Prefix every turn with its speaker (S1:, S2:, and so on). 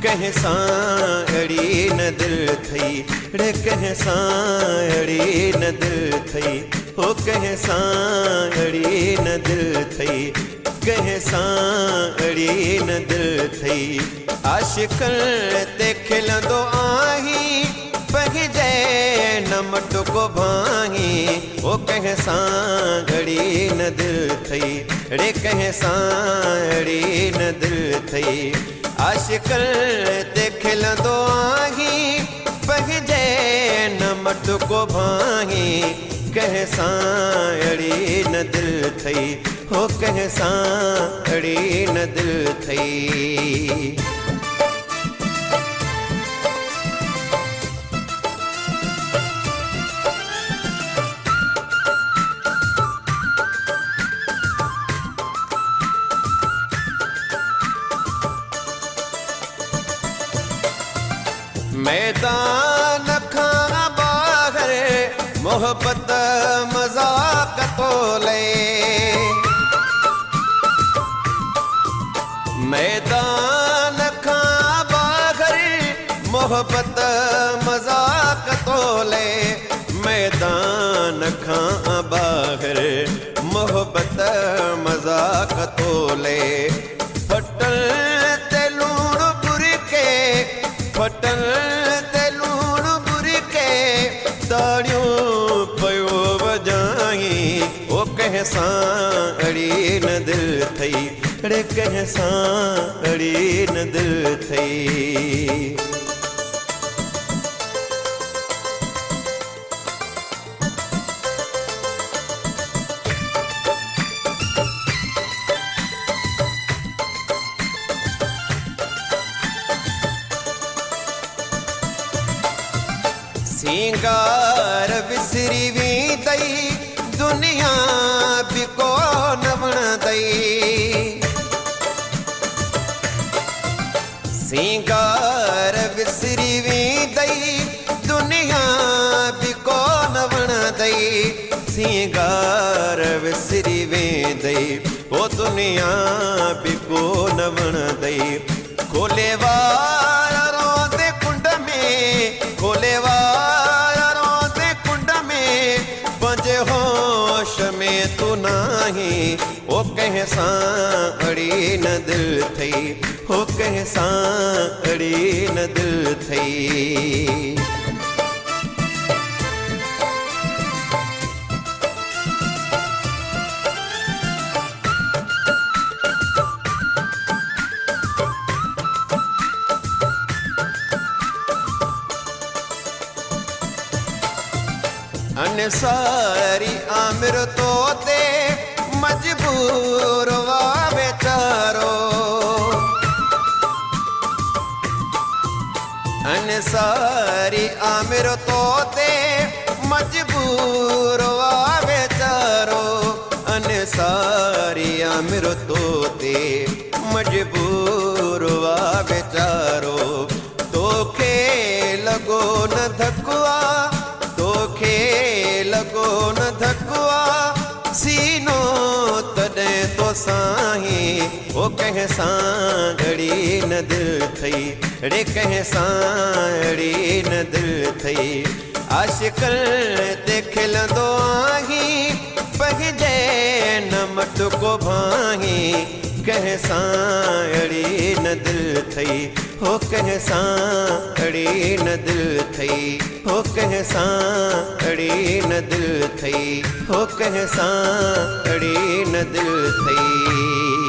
S1: कंहिं सां अड़ी न दिल थई रे कंहिं सां अड़ी न दिल थई हो कंहिं सां अड़ी न दिल थई कंहिं सां अड़ी न दिल थई आशिकन ते खिलंदो आहीं पंहिंजे न मटको भाही ओ कंहिं सां अड़ी न दिल थई रे कंहिं सां अड़ी न दिल थई आशिकन ते खिलंदो आहीं पंहिंजे न मटको भाही कंहिं सां अड़ी न दिल थई हो कंहिं सां अड़ी न दिल थई मैदान खां बाहर मोहब्बत मजाक तोले मैदान खां बाहर मोहब्बत मजाक तोले मैदान खां बाहर मोहब्बत मजाक तोले फटल ते लूण बुरके फटल ते लूण बुरके ताड़ियों पयो वजाई ओ कंहिं सां अड़ी न दिल थई रे कंहिं सां अड़ी न दिल थई सिंगार विसरी वेंदई दुनिया बि को न वणंदई सिंगार विसरी वेंदई दुनिया बि को न वणंदई सिंगार विसरी वेंदई ओ दुनिया बि को न वणंदई खोले वारा रोंदे कुंड में खोले होश में तू नाही ओ कंहिं सां अड़ी न दिल थई हो कंहिं सां अड़ी न दिल थई अनसारी आमिर तो ते मजबूर वा बेचारो अनसारी आमिर तो ते मजबूर वा बेचारो अनसारी आमिर तो ते मजबूर वा बेचारो तोखे लगो न धकुआ तोखे लगो न धकुआ सीनो तॾहिं तो साहीं ओ कंहिं सां अड़ी न दिल थई रे कंहिं सां अड़ी न दिल थई आशिकन ते खिलंदो आहीं पंहिंजे न मटको भाही कंहिं सां अड़ी न दिल थई हो कंहिं सां अड़ी न दिल थई हो कंहिं सां अड़ी न दिल थई हो कंहिं सां अड़ी न दिल थई